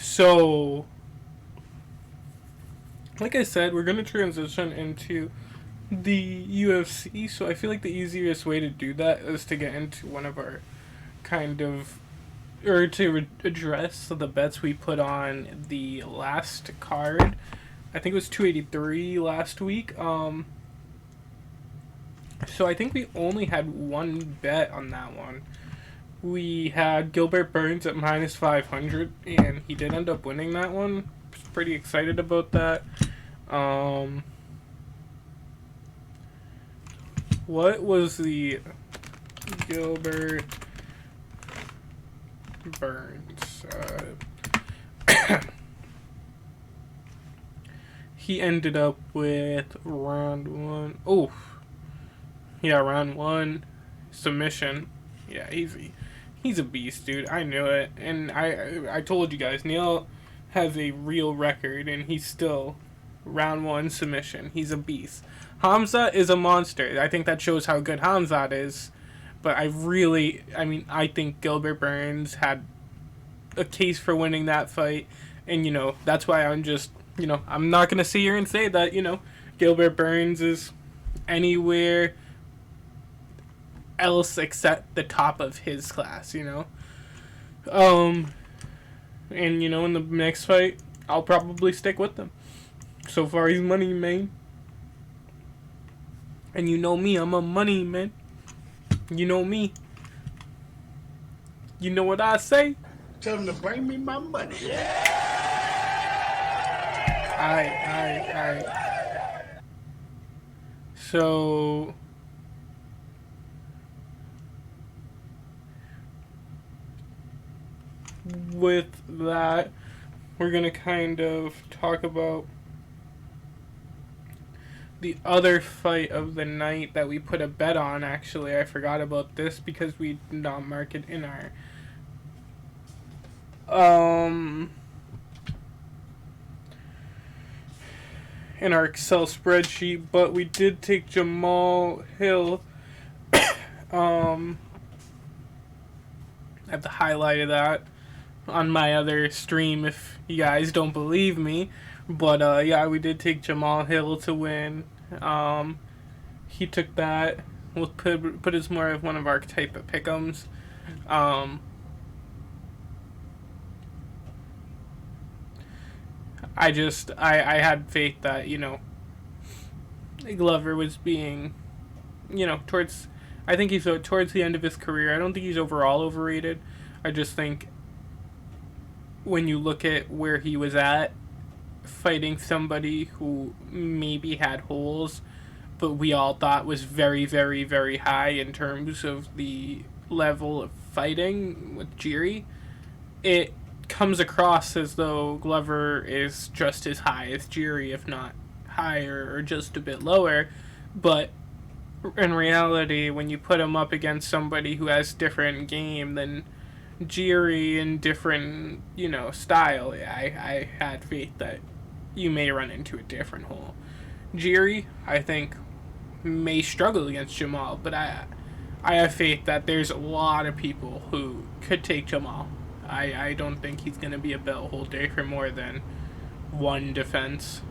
So, like I said, we're going to transition into the UFC. So, I feel like the easiest way to do that is to get into one of our kind of or to address the bets we put on the last card. I think it was 283 last week. So I think we only had one bet on that one. We had Gilbert Burns at minus 500, and he did end up winning that one. Was pretty excited about that. What was the Gilbert Burns? He ended up with round one. Oh, yeah, round one submission. Yeah, he's a beast, dude. I knew it, and I told you guys, Neil has a real record, and he's still round one submission. He's a beast. Hamza is a monster. I think that shows how good Hamza is. But I think Gilbert Burns had a case for winning that fight, and that's why I'm not gonna sit here and say that Gilbert Burns is anywhere else except the top of his class, and in the next fight I'll probably stick with him. So far he's money man, and you know me, I'm a money man. You know me. You know what I say? Tell him to bring me my money. Alright. So with that, we're gonna kind of talk about the other fight of the night that we put a bet on. Actually, I forgot about this because we did not mark it in our Excel spreadsheet, but we did take Jamal Hill. I have the highlight of that on my other stream if you guys don't believe me. But yeah, we did take Jamal Hill to win. He took that. We'll put as more of one of our type of pick'ems. I had faith that Glover was being towards. I think he's towards the end of his career. I don't think he's overall overrated. I just think when you look at where he was at, fighting somebody who maybe had holes, but we all thought was very, very, very high in terms of the level of fighting with Jiri, it comes across as though Glover is just as high as Jiri, if not higher or just a bit lower. But in reality, when you put him up against somebody who has different game than Jiri and different, style, I had faith that you may run into a different hole. Jiri, I think, may struggle against Jamal, but I have faith that there's a lot of people who could take Jamal. I don't think he's going to be a belt holder for more than one defense.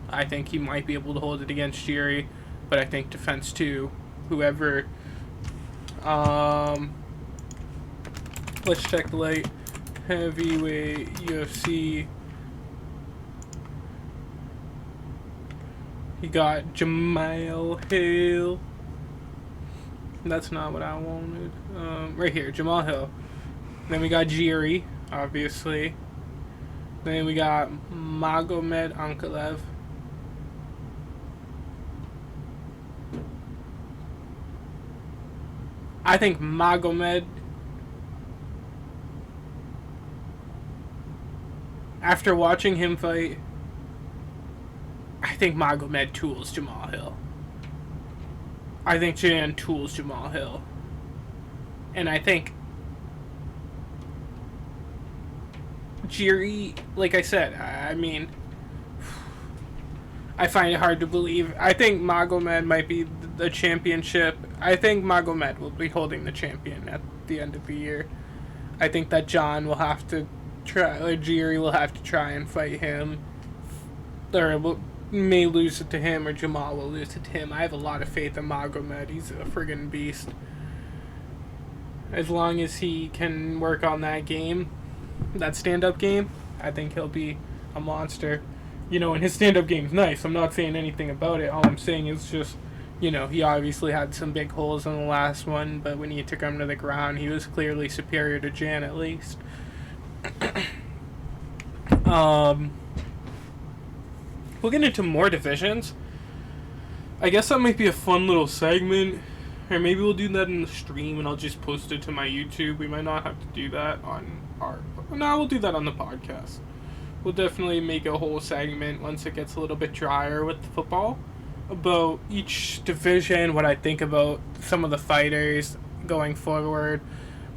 I think he might be able to hold it against Jiri, but I think defense 2, whoever. Let's check the light heavyweight UFC. He got Jamal Hill. That's not what I wanted. Right here, Jamal Hill. Then we got Jiri, obviously. Then we got Magomed Ankalaev. I think Magomed, after watching him fight, I think Magomed tools Jamal Hill. I think Jan tools Jamal Hill. And I think Jiri, like I said, I find it hard to believe. I think Magomed might be the championship. I think Magomed will be holding the champion at the end of the year. I think that John will have to Jiri will have to try and fight him, or may lose it to him, or Jamal will lose it to him. I have a lot of faith in Magomed. He's a friggin' beast. As long as he can work on that game, that stand-up game, I think he'll be a monster. And his stand-up game's nice. I'm not saying anything about it. All I'm saying is just, he obviously had some big holes in the last one, but when he took him to the ground, he was clearly superior to Jan at least. We'll get into more divisions. I guess that might be a fun little segment. Or maybe we'll do that in the stream and I'll just post it to my YouTube. We might not have to do that on our... No, we'll do that on the podcast. We'll definitely make a whole segment once it gets a little bit drier with the football about each division, what I think about some of the fighters going forward,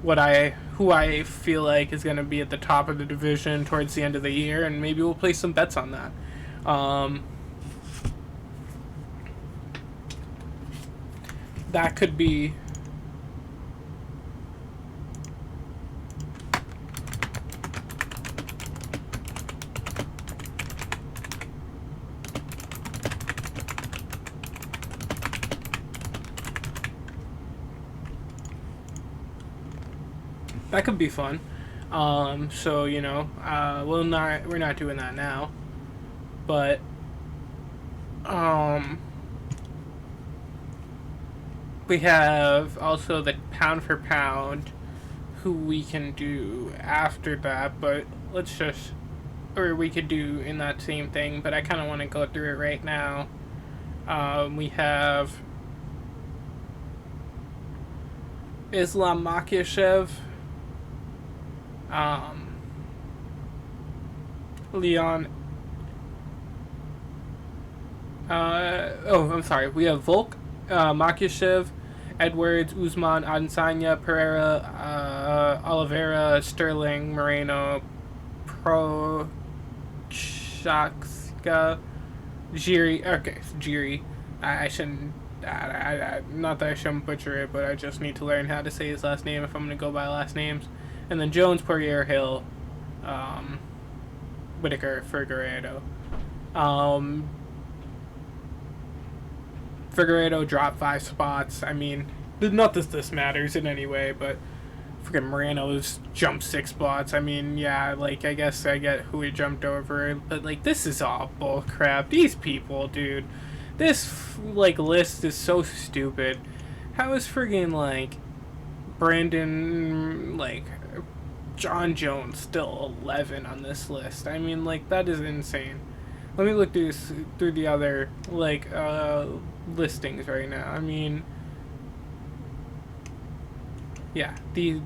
who I feel like is going to be at the top of the division towards the end of the year, and maybe we'll place some bets on that. That could be... That could be fun. So we're not doing that now, but we have also the pound for pound, who we can do after that. But we could do in that same thing. But I kind of want to go through it right now. We have Islam Makhachev. Leon. I'm sorry. We have Volk, Makhachev, Edwards, Usman, Adesanya, Pereira, Oliveira, Sterling, Moreno, Prochazka, Jiri. Okay, Jiri. I shouldn't. Not that I shouldn't butcher it, but I just need to learn how to say his last name if I'm going to go by last names. And then Jones, Poirier, Hill, Whitaker, Figueiredo. Figueiredo dropped 5 spots. I mean, not that this matters in any way, but freaking Moreno's jumped 6 spots. I mean, yeah, I guess I get who he jumped over, but, this is all bull crap. These people, dude. This, list is so stupid. How is friggin', Brandon, John Jones still 11 on this list? I mean, that is insane. Let me look through the other, listings right now. I mean, yeah, the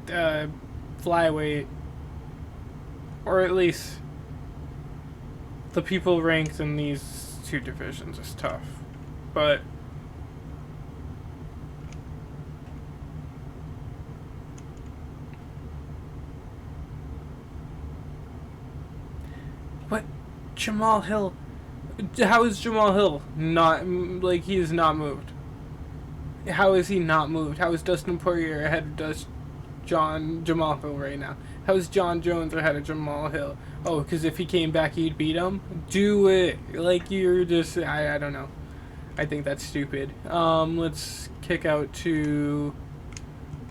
flyweight, or at least the people ranked in these 2 divisions is tough. But Jamal Hill, how is Jamal Hill not, he is not moved? How is he not moved? How is Dustin Poirier ahead of Jamal Hill right now? How is John Jones ahead of Jamal Hill? Oh, because if he came back, he'd beat him? Do it. You're just, I don't know. I think that's stupid. Let's kick out to,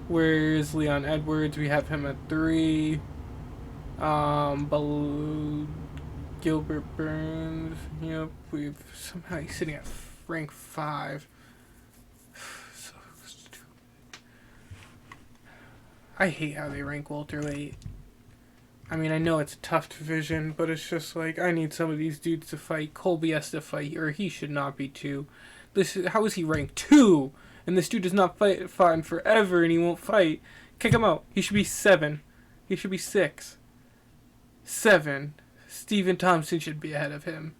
where's Leon Edwards? We have him at 3. Gilbert Burns. Yep, he's sitting at rank 5. So stupid. I hate how they rank welterweight. I mean, I know it's a tough division, but it's just I need some of these dudes to fight. Colby has to fight, or he should not be 2. How is he ranked 2? And this dude does not fight forever, and he won't fight. Kick him out. He should be 7. He should be 6. 7. Stephen Thompson should be ahead of him.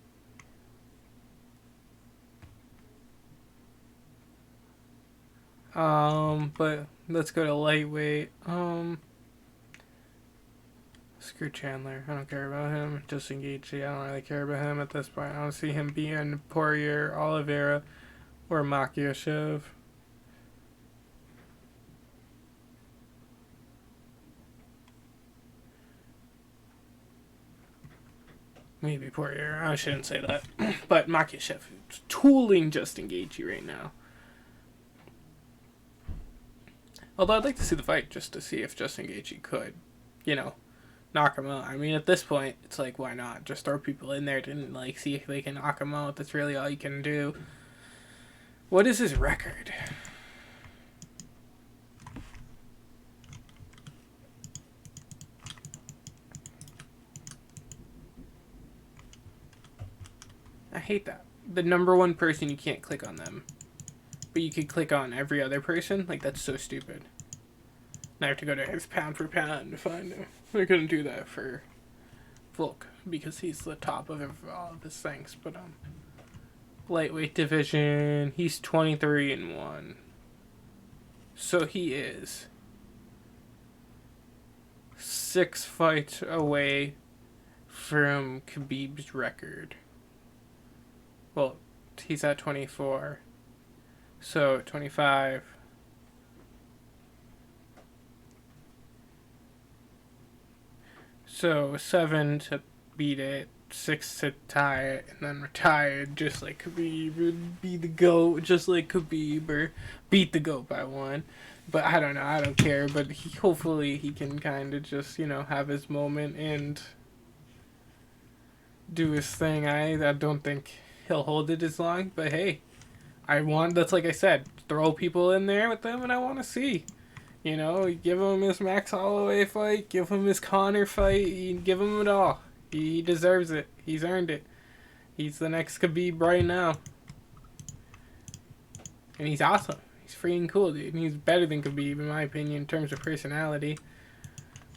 But let's go to lightweight. Screw Chandler. I don't care about him. Justin Gaethje. I don't really care about him at this point. I don't see him being Poirier, Oliveira, or Makhachev. maybe Poirier. I shouldn't say that. But Makhachev is tooling Justin Gaethje right now. Although I'd like to see the fight just to see if Justin Gaethje could, knock him out. I mean, at this point, it's like, why not? Just throw people in there to see if they can knock him out. That's really all you can do. What is his record? I hate that. The number one person, you can't click on them. But you could click on every other person? That's so stupid. Now I have to go to his pound for pound to find him. I couldn't do that for Volk because he's the top of all of his things. But lightweight division, he's 23-1. So he is 6 fights away from Khabib's record. Well, he's at 24. So 25. So 7 to beat it, 6 to tie it, and then retire, just like Khabib would be the GOAT, just like Khabib, or beat the GOAT by 1. But I don't know, I don't care. But hopefully he can kind of just, have his moment and do his thing. I don't think he'll hold it as long, but hey, that's like I said, throw people in there with them, and I want to see. Give him his Max Holloway fight, give him his Conor fight, give him it all. He deserves it. He's earned it. He's the next Khabib right now. And he's awesome. He's freaking cool, dude. And he's better than Khabib, in my opinion, in terms of personality.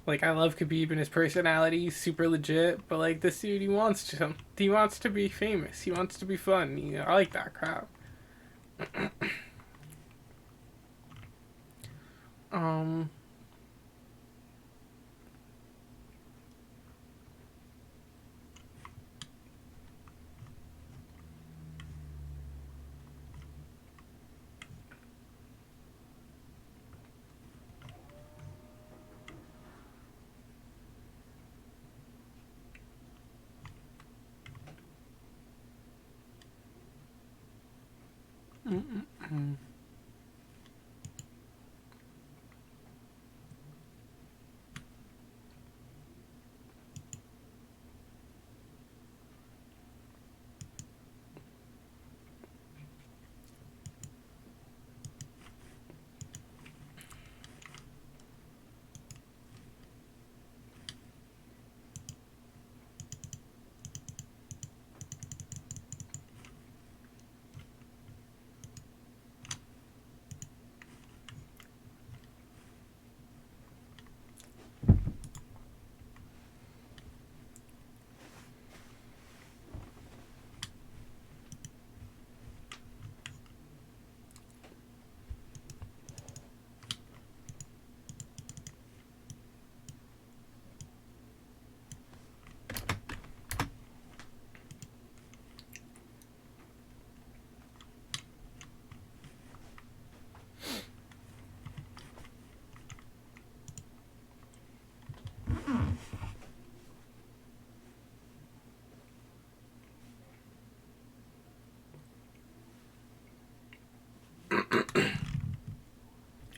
I love Khabib and his personality. He's super legit. But, this dude, he wants to be famous. He wants to be fun. I like that crap.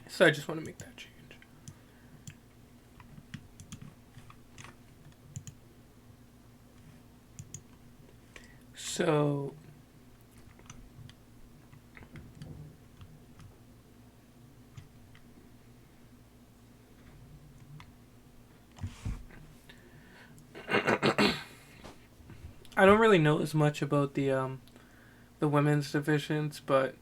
So I just want to make that change. So I don't really know as much about the women's divisions, but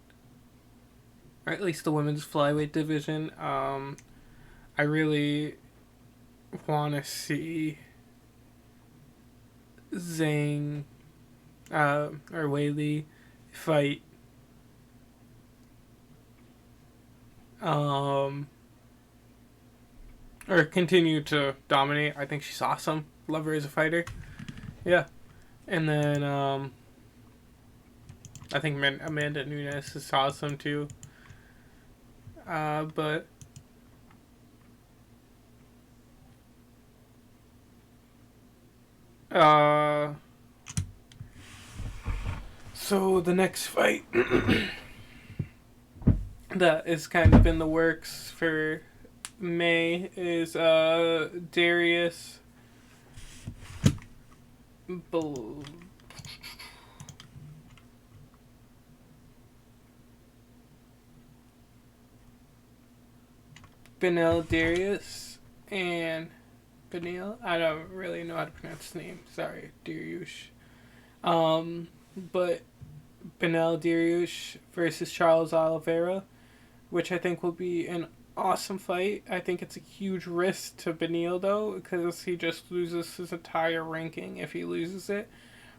or at least the women's flyweight division. I really want to see Zhang or Weili fight or continue to dominate. I think she's awesome. Love her as a fighter. Yeah. And then I think Amanda Nunes is awesome too. But So the next fight that is kind of in the works for May is Darius Bel- Benel Darius and Benil. I don't really know how to pronounce his name. Sorry, Dariush. But Benel Dariush versus Charles Oliveira, which I think will be an awesome fight. I think it's a huge risk to Benil though, because he just loses his entire ranking if he loses it.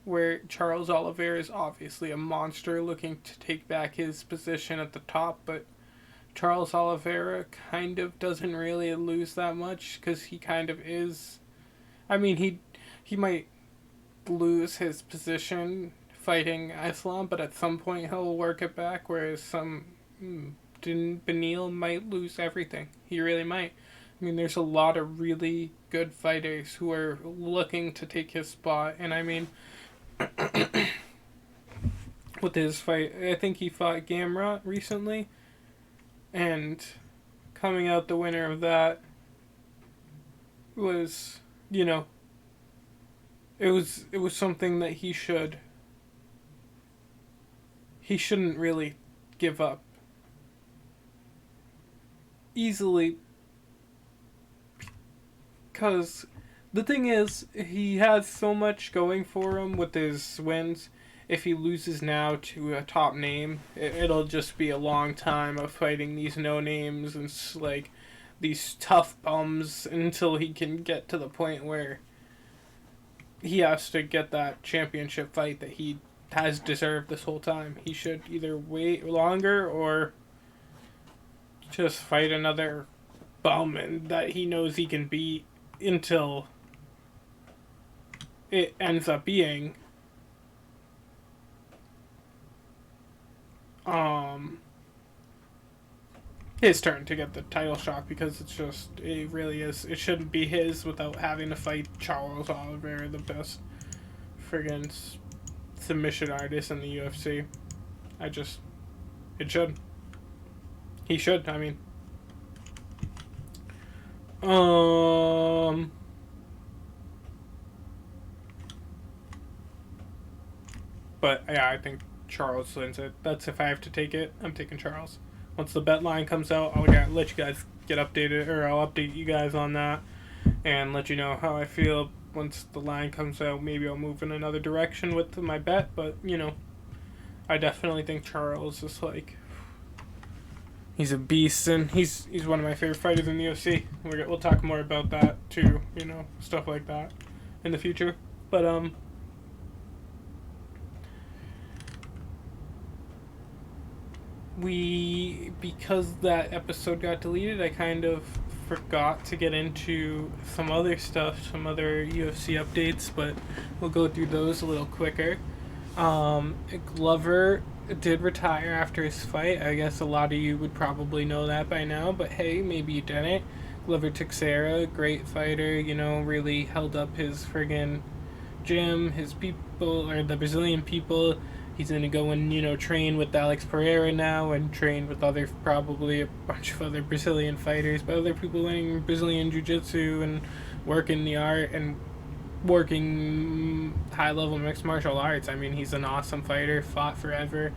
Where Charles Oliveira is obviously a monster looking to take back his position at the top, but Charles Oliveira kind of doesn't really lose that much because he kind of is. I mean, he might lose his position fighting Islam, but at some point he'll work it back. Whereas Benil might lose everything. He really might. I mean, there's a lot of really good fighters who are looking to take his spot, and I mean, with his fight, I think he fought Gamrot recently, and coming out the winner of that was, it was something that he shouldn't really give up easily, because the thing is, he has so much going for him with his wins. If he loses now to a top name, it'll just be a long time of fighting these no names and like these tough bums until he can get to the point where he has to get that championship fight that he has deserved this whole time. He should either wait longer or just fight another bum and that he knows he can beat until it ends up being his turn to get the title shot, because it really is, it shouldn't be his without having to fight Charles Oliveira, the best friggin' submission artist in the UFC. It should. He should, I mean. But yeah, I think Charles wins it. That's if I have to take it. I'm taking Charles. Once the bet line comes out, I'll let you guys get updated, or I'll update you guys on that and let you know how I feel. Once the line comes out, maybe I'll move in another direction with my bet, but I definitely think Charles is he's a beast, and he's one of my favorite fighters in the UFC. We'll talk more about that too, stuff like that in the future. But because that episode got deleted, I kind of forgot to get into some other stuff, some other UFC updates, but we'll go through those a little quicker. Glover did retire after his fight. I guess a lot of you would probably know that by now, but hey, maybe you didn't. Glover Teixeira, great fighter, really held up his friggin' gym, his people, or the Brazilian people. He's going to go and, train with Alex Pereira now and train with probably a bunch of other Brazilian fighters, but other people learning Brazilian Jiu-Jitsu and working the art and working high-level mixed martial arts. I mean, he's an awesome fighter, fought forever.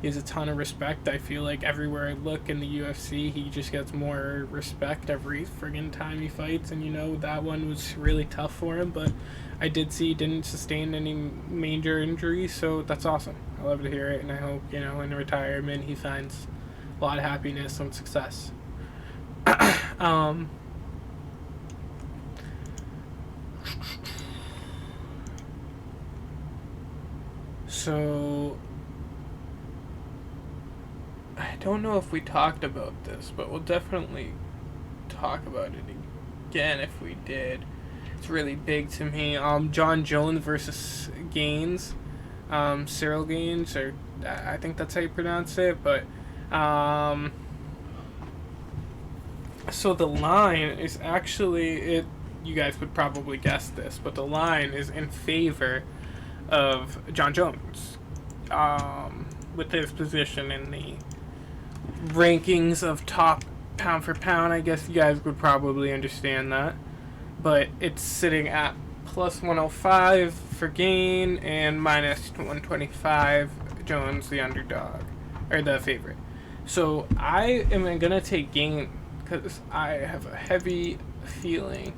He has a ton of respect. I feel like everywhere I look in the UFC, he just gets more respect every friggin' time he fights, and, that one was really tough for him, but I did see he didn't sustain any major injuries, so that's awesome. I love to hear it, and I hope, in retirement he finds a lot of happiness and success. So, I don't know if we talked about this, but we'll definitely talk about it again if we did. It's really big to me. John Jones versus Gaines. Cyril Gaines, or I think that's how you pronounce it, but so the line is actually, you guys would probably guess this, but the line is in favor of John Jones. with his position in the rankings of top pound for pound. I guess you guys would probably understand that. But it's sitting at plus 105 for Gain and minus 125 Jones, the underdog, or the favorite. So I am going to take Gain because I have a heavy feeling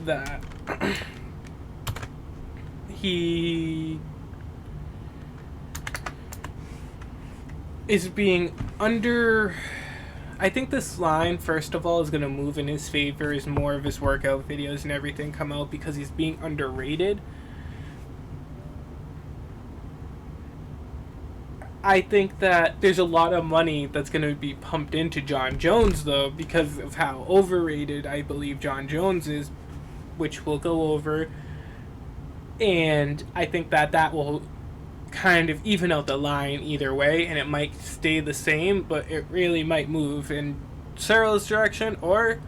that he is being under. I think this line, first of all, is going to move in his favor as more of his workout videos and everything come out because he's being underrated. I think that there's a lot of money that's going to be pumped into John Jones, though, because of how overrated I believe John Jones is, which we'll go over. And I think that that will kind of even out the line either way, and it might stay the same, but it really might move in Cyril's direction, or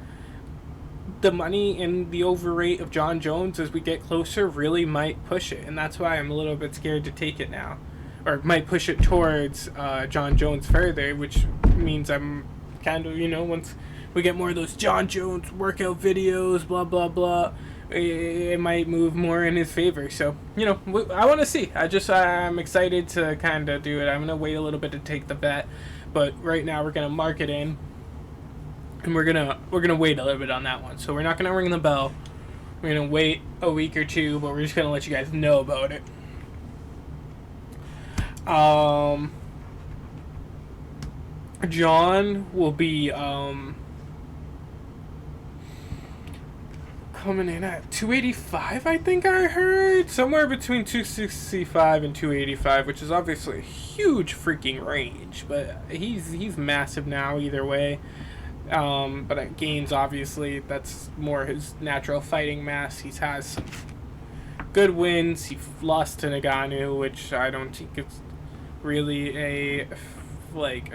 the money and the overrate of John Jones as we get closer really might push it, and that's why I'm a little bit scared to take it now, or might push it towards John Jones further, which means I'm kind of, once we get more of those John Jones workout videos, blah blah blah, it might move more in his favor. So, I want to see. I'm excited to kind of do it. I'm going to wait a little bit to take the bet, but right now we're going to mark it in, and we're going to wait a little bit on that one. So we're not going to ring the bell. We're going to wait a week or two, but we're just going to let you guys know about it. John will be coming in at 285, I think I heard. Somewhere between 265 and 285, which is obviously a huge freaking range. But he's massive now either way. But at Gains, obviously, that's more his natural fighting mass. He has some good wins. He lost to Ngannou, which I don't think it's really a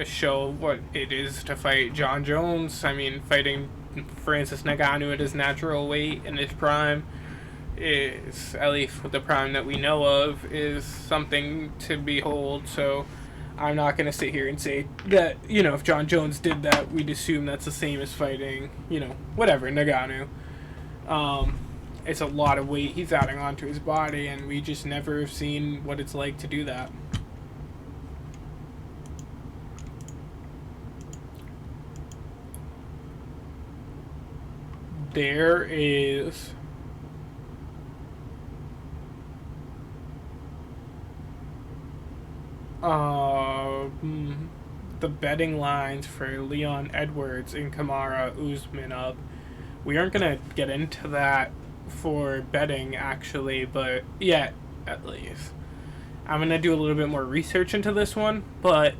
show of what it is to fight John Jones. I mean, fighting Francis Ngannou at his natural weight in his prime is, at least with the prime that we know of, is something to behold. So I'm not going to sit here and say that, if John Jones did that, we'd assume that's the same as fighting, whatever, Ngannou. It's a lot of weight he's adding onto his body, and we just never have seen what it's like to do that. There is the betting lines for Leon Edwards and Kamaru Usmanov. We aren't going to get into that for betting, actually, but yet, at least. I'm going to do a little bit more research into this one, but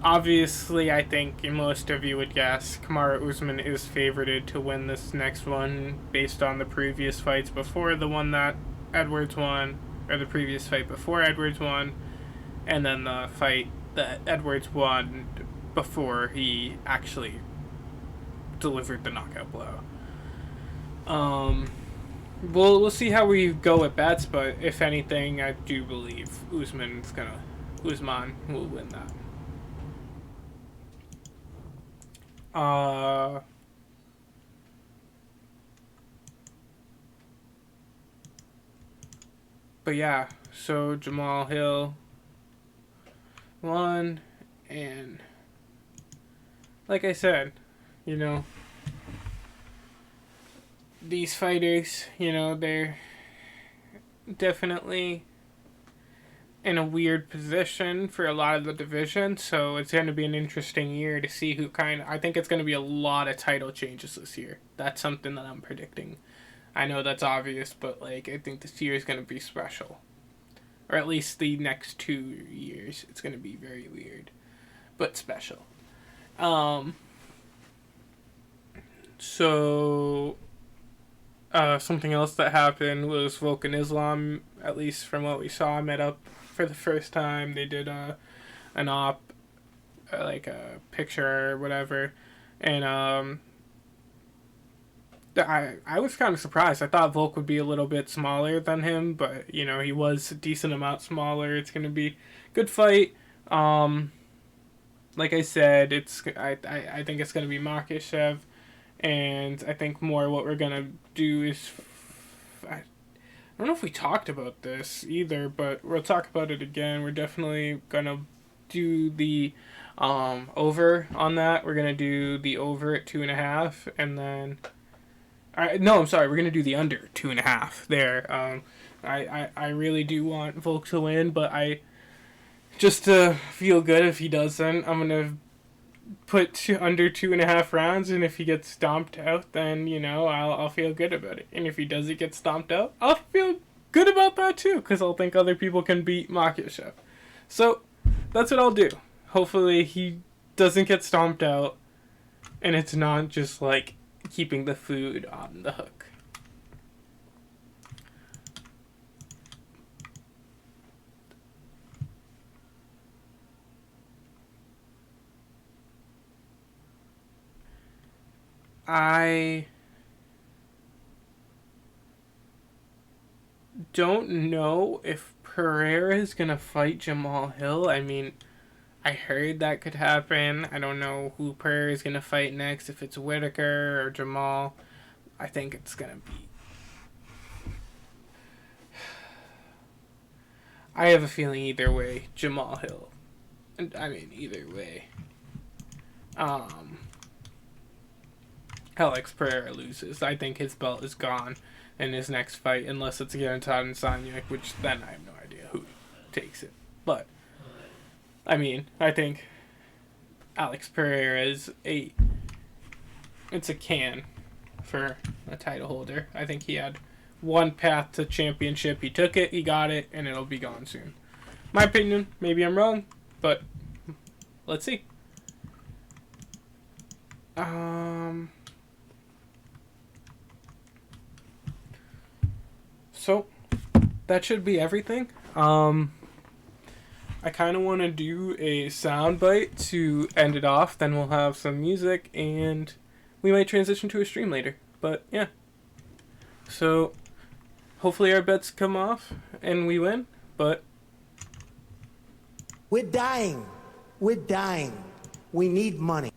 obviously, I think most of you would guess Kamaru Usman is favorited to win this next one based on the previous fights before the one that Edwards won, or the previous fight before Edwards won, and then the fight that Edwards won before he actually delivered the knockout blow. We'll see how we go at bets, but if anything, I do believe Usman will win that. But yeah, so Jamal Hill won, and like I said, these fighters, they're definitely in a weird position for a lot of the division, so it's going to be an interesting year to see who I think it's going to be a lot of title changes this year. That's something that I'm predicting. I know that's obvious, but I think this year is going to be special. Or at least the next 2 years. It's going to be very weird, but special. So something else that happened was Volkan Islam, at least from what we saw, met up for the first time. They did an op, a picture or whatever, and I was kind of surprised. I thought Volk would be a little bit smaller than him, but he was a decent amount smaller. It's going to be a good fight. Um, like I said, I think it's going to be Makhachev, and I think more what we're going to do is I don't know if we talked about this either, but we'll talk about it again. We're definitely going to do the over on that. We're going to do the over at 2.5, and then no, I'm sorry. We're gonna do the under 2.5 there. I really do want Volk to win, but I just to feel good if he doesn't, I'm gonna put under 2.5 rounds, and if he gets stomped out, then I'll feel good about it. And if he doesn't get stomped out, I'll feel good about that too, because I'll think other people can beat Makhachev. So that's what I'll do. Hopefully he doesn't get stomped out, and it's not just like keeping the food on the hook. I don't know if Pereira is going to fight Jamal Hill. I mean, I heard that could happen. I don't know who Pereira is going to fight next, if it's Whitaker or Jamal. I think it's going to be. I have a feeling either way, Jamal Hill. I mean, either way. Alex Pereira loses. I think his belt is gone in his next fight, unless it's against Adesanya, which then I have no idea who takes it. But, I mean, I think Alex Pereira is it's a can for a title holder. I think he had one path to championship. He took it, he got it, and it'll be gone soon. My opinion, maybe I'm wrong, but let's see. So that should be everything. I kind of want to do a soundbite to end it off. Then we'll have some music, and we might transition to a stream later. But yeah. So hopefully our bets come off and we win. But we're dying. We're dying. We need money.